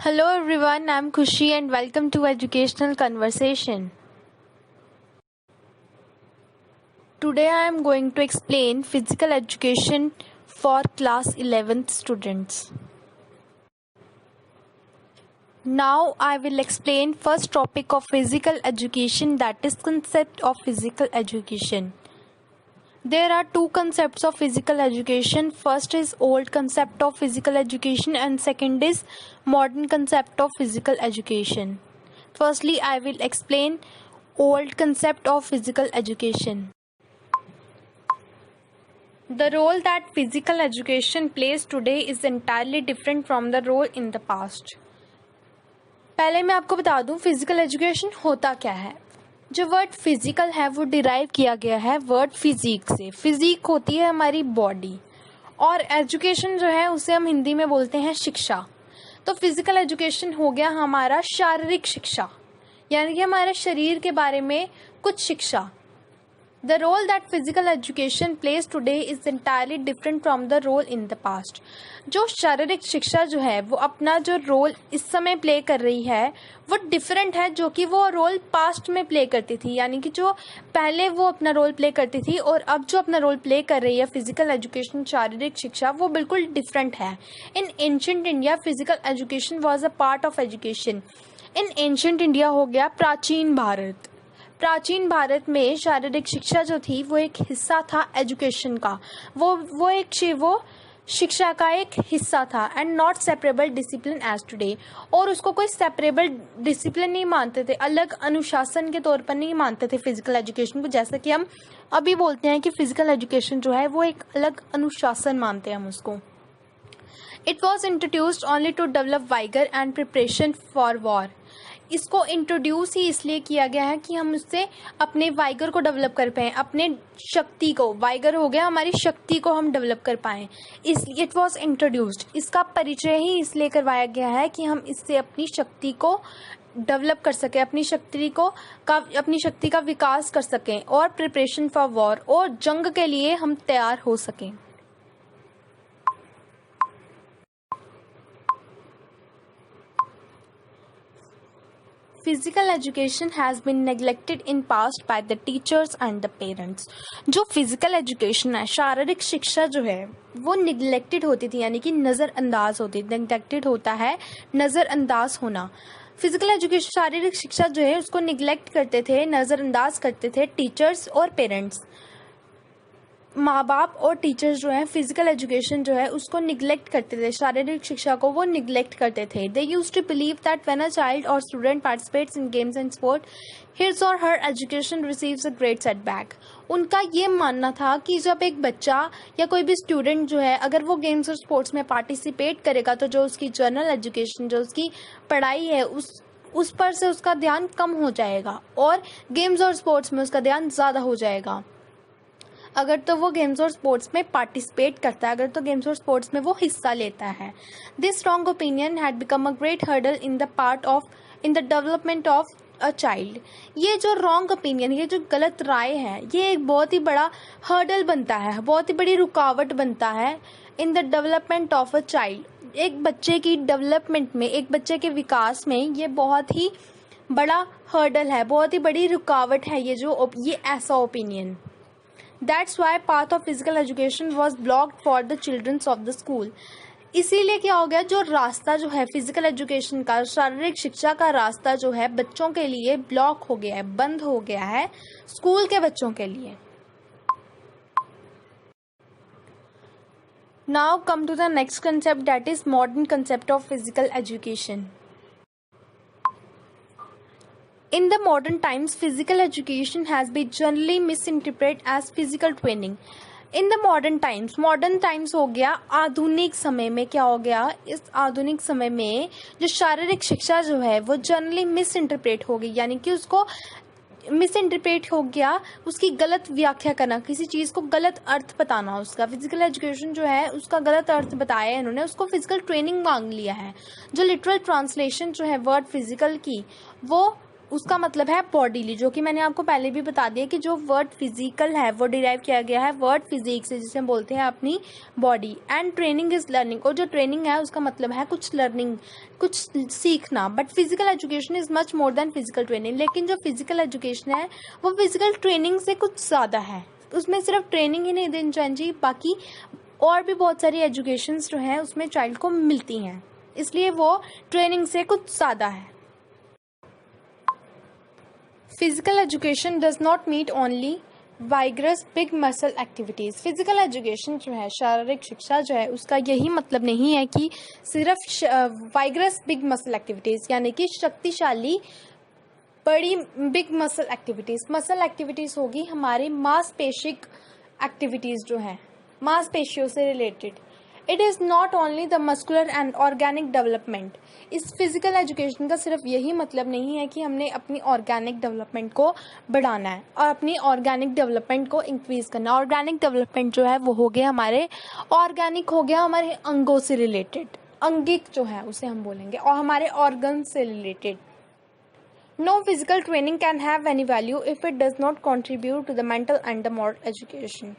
Hello everyone, I'm Khushi and welcome to Educational Conversation. Today I am going to explain physical education for class 11th students. Now I will explain first topic of physical education, that is concept of physical education. There are two concepts of physical education. First is old concept of physical education and second is modern concept of physical education. Firstly, I will explain old concept of physical education. The role that physical education plays today is entirely different from the role in the past. पहले मैं आपको बता दूं physical education होता क्या है। जो word physical है वो डिराइव किया गया है वर्ड फिजिक से। फिजिक होती है हमारी बॉडी और एजुकेशन जो है उसे हम हिंदी में बोलते हैं शिक्षा। तो फिजिकल एजुकेशन हो गया हमारा शारीरिक शिक्षा, यानी कि हमारे शरीर के बारे में कुछ शिक्षा। The role that physical education plays today is entirely different from the role in the past. जो शारीरिक शिक्षा जो है वो अपना जो रोल इस समय प्ले कर रही है वो डिफरेंट है जो कि वो रोल पास्ट में प्ले करती थी, यानी कि जो पहले वो अपना रोल प्ले करती थी और अब जो अपना रोल प्ले कर रही है फिजिकल एजुकेशन शारीरिक शिक्षा वो बिल्कुल डिफरेंट है। इन ancient India physical education was a part of education. In ancient India हो गया प्राचीन भारत। प्राचीन भारत में शारीरिक शिक्षा जो थी वो एक हिस्सा था एजुकेशन का, वो शिक्षा का एक हिस्सा था and not separable discipline as today. और उसको कोई सेपरेबल डिसिप्लिन नहीं मानते थे, अलग अनुशासन के तौर पर नहीं मानते थे फिजिकल एजुकेशन को, जैसा कि हम अभी बोलते हैं कि फिजिकल एजुकेशन जो है वो एक अलग अनुशासन मानते हैं हम उसको। It was introduced only to develop vigour and preparation for war. इसको इंट्रोड्यूस ही इसलिए किया गया है कि हम उससे अपने वाइगर को डेवलप कर पाएँ, अपने शक्ति को, वाइगर हो गया हमारी शक्ति को हम डेवलप कर पाएँ, इसलिए इट वॉज इंट्रोड्यूस्ड। इसका परिचय ही इसलिए करवाया गया है कि हम इससे अपनी शक्ति को डेवलप कर सकें, अपनी शक्ति का विकास कर सकें और प्रिपरेशन फॉर वॉर, और जंग के लिए हम तैयार हो सकें। Physical education has been neglected in past by the teachers and the parents. जो फिजिकल एजुकेशन है, शारीरिक शिक्षा जो है वो निगलेक्टेड होती थी, यानी कि नज़रअंदाज होती थी। निगलेक्टेड होता है नज़रअंदाज होना। फिजिकल एजुकेशन शारीरिक शिक्षा जो है उसको निगलेक्ट करते थे, नज़रअंदाज करते थे टीचर्स और पेरेंट्स। माँ बाप और टीचर्स जो है फिजिकल एजुकेशन जो है उसको निगलेक्ट करते थे, शारीरिक शिक्षा को वो निगलेक्ट करते थे। They used to believe that when a child or student participates in games and sport his or her education receives a great setback. उनका ये मानना था कि जब एक बच्चा या कोई भी स्टूडेंट जो है अगर वो गेम्स और स्पोर्ट्स में पार्टिसिपेट करेगा तो जो उसकी जनरल एजुकेशन, जो उसकी पढ़ाई है उस पर से उसका ध्यान कम हो जाएगा और गेम्स और स्पोर्ट्स में उसका ध्यान ज़्यादा हो जाएगा अगर तो वो गेम्स और स्पोर्ट्स में पार्टिसिपेट करता है, अगर तो गेम्स और स्पोर्ट्स में वो हिस्सा लेता है। This wrong opinion had become a great hurdle in the development of a child. ये जो रॉन्ग ओपिनियन, ये जो गलत राय है, ये एक बहुत ही बड़ा हर्डल बनता है, बहुत ही बड़ी रुकावट बनता है in the development of a child. एक बच्चे की डेवलपमेंट में, एक बच्चे के विकास में ये बहुत ही बड़ा हर्डल है, बहुत ही बड़ी रुकावट है ये ऐसा opinion. That's why path of physical education was blocked for the children of the school। इसीलिए क्या हो गया, जो रास्ता जो है फिजिकल एजुकेशन का, शारीरिक शिक्षा का रास्ता जो है बच्चों के लिए ब्लॉक हो गया है, बंद हो गया है स्कूल के बच्चों के लिए। Now come to the next concept, that is modern concept of physical education। In the modern times, physical education has been generally misinterpreted as physical training। In the modern times हो गया आधुनिक समय में। क्या हो गया, इस आधुनिक समय में जो शारीरिक शिक्षा जो है वो जनरली मिस इंटरप्रेट हो गई, यानी कि उसको मिस इंटरप्रेट हो गया, उसकी गलत व्याख्या करना, किसी चीज़ को गलत अर्थ बताना उसका। फिजिकल एजुकेशन जो है उसका गलत अर्थ बताया है इन्होंने, उसको फिजिकल ट्रेनिंग मांग लिया है। जो लिटरल ट्रांसलेशन जो है वर्ड फिजिकल की वो उसका मतलब है बॉडीली, जो कि मैंने आपको पहले भी बता दिया कि जो वर्ड फिजिकल है वो डिराइव किया गया है वर्ड फिजिक्स से, जिसे हम बोलते हैं अपनी body. And training is learning, और जो ट्रेनिंग है उसका मतलब है कुछ लर्निंग, कुछ सीखना। But physical education is much more than physical training, लेकिन जो फिजिकल एजुकेशन है वो फिजिकल ट्रेनिंग से कुछ ज़्यादा है। उसमें सिर्फ ट्रेनिंग ही नहीं देनी चाहिए, बाकी और भी बहुत सारी एजुकेशंस जो हैं उसमें चाइल्ड को मिलती हैं, इसलिए वो ट्रेनिंग से कुछ ज़्यादा है। Physical education does not meet only vigorous big muscle activities. Physical education जो है, शारीरिक शिक्षा जो है, उसका यही मतलब नहीं है कि सिर्फ वाइग्रस बिग मसल एक्टिविटीज़ यानी कि शक्तिशाली बड़ी बिग मसल एक्टिविटीज़ होगी हमारी मांसपेशिक एक्टिविटीज़ जो हैं, मांसपेशियों से related. It is not only the muscular and organic development. इस फिजिकल एजुकेशन का सिर्फ यही मतलब नहीं है कि हमने अपनी ऑर्गेनिक डेवलपमेंट को बढ़ाना है और अपनी ऑर्गेनिक डेवलपमेंट को इंक्रीज़ करना। ऑर्गेनिक डेवलपमेंट जो है वो हो गया हमारे, ऑर्गेनिक हो गया हमारे अंगों से रिलेटेड, अंगिक जो है उसे हम बोलेंगे, और हमारे ऑर्गन से related. No physical training can have any value if it does not contribute to the mental and the moral education.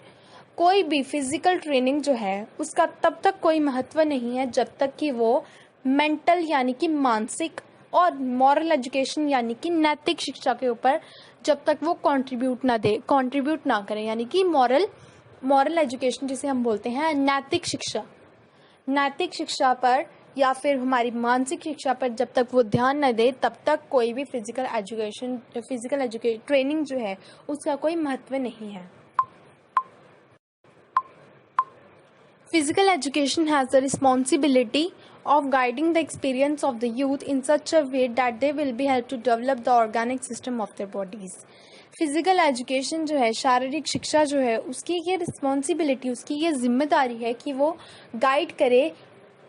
कोई भी फिजिकल ट्रेनिंग जो है उसका तब तक कोई महत्व नहीं है जब तक कि वो मेंटल यानी कि मानसिक और मॉरल एजुकेशन यानी कि नैतिक शिक्षा के ऊपर जब तक वो कंट्रीब्यूट ना करें, यानी कि मॉरल एजुकेशन जिसे हम बोलते हैं नैतिक शिक्षा पर या फिर हमारी मानसिक शिक्षा पर जब तक वो ध्यान न दे, तब तक कोई भी फिजिकल ट्रेनिंग जो है उसका कोई महत्व नहीं है। Physical education has the responsibility of guiding the experience of the youth in such a way that they will be helped to develop the organic system of their bodies. Physical education जो है, शारीरिक शिक्षा जो है, उसकी ये responsibility, उसकी ये जिम्मेदारी है कि वो गाइड करे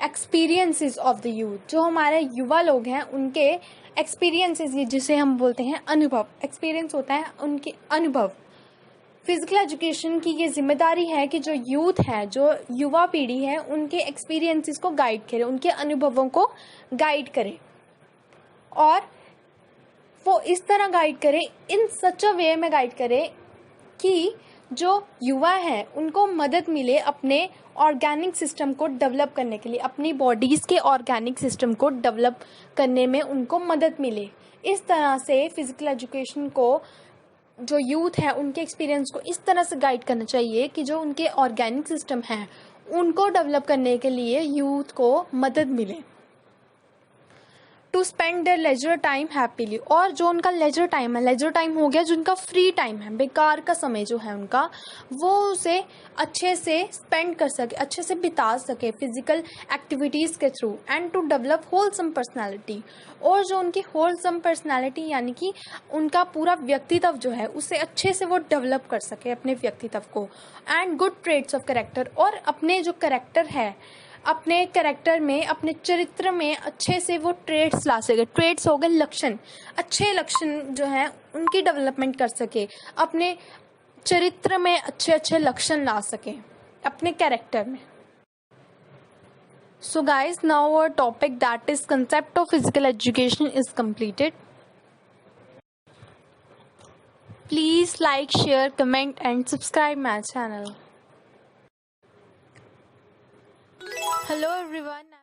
एक्सपीरियंसेस ऑफ द यूथ। जो हमारे युवा लोग हैं उनके एक्सपीरियंसेस, ये जिसे हम बोलते हैं अनुभव, एक्सपीरियंस होता है उनके अनुभव। फिजिकल एजुकेशन की ये जिम्मेदारी है कि जो यूथ है, जो युवा पीढ़ी है, उनके एक्सपीरियंसेस को गाइड करे, उनके अनुभवों को गाइड करे, और वो इस तरह गाइड करे, इन सच अ वे में गाइड करे कि जो युवा है उनको मदद मिले अपने ऑर्गेनिक सिस्टम को डेवलप करने के लिए, अपनी बॉडीज़ के ऑर्गेनिक सिस्टम को डेवलप करने में उनको मदद मिले। इस तरह से फिजिकल एजुकेशन को, जो यूथ है उनके एक्सपीरियंस को इस तरह से गाइड करना चाहिए कि जो उनके ऑर्गेनिक सिस्टम है उनको डेवलप करने के लिए यूथ को मदद मिले। To spend their leisure time happily, और जो उनका लेजर टाइम हो गया, जो उनका फ्री टाइम है, बेकार का समय जो है उनका, वो उसे अच्छे से स्पेंड कर सके, अच्छे से बिता सके फिजिकल एक्टिविटीज़ के through, and to develop wholesome personality, और जो उनकी होलसम पर्सनैलिटी यानी कि उनका पूरा व्यक्तित्व जो है उसे अच्छे से वो डेवलप कर सके, अपने व्यक्तित्व को, and good traits of character, और अपने जो कैरेक्टर है, अपने कैरेक्टर में, अपने चरित्र में अच्छे से वो ट्रेट्स ला सके। ट्रेट्स हो गए लक्षण, अच्छे लक्षण जो हैं उनकी डेवलपमेंट कर सके, अपने चरित्र में अच्छे लक्षण ला सके अपने कैरेक्टर में। So guys, now our topic that is concept of physical education is completed. Please like, share, comment and subscribe my channel. Hello everyone.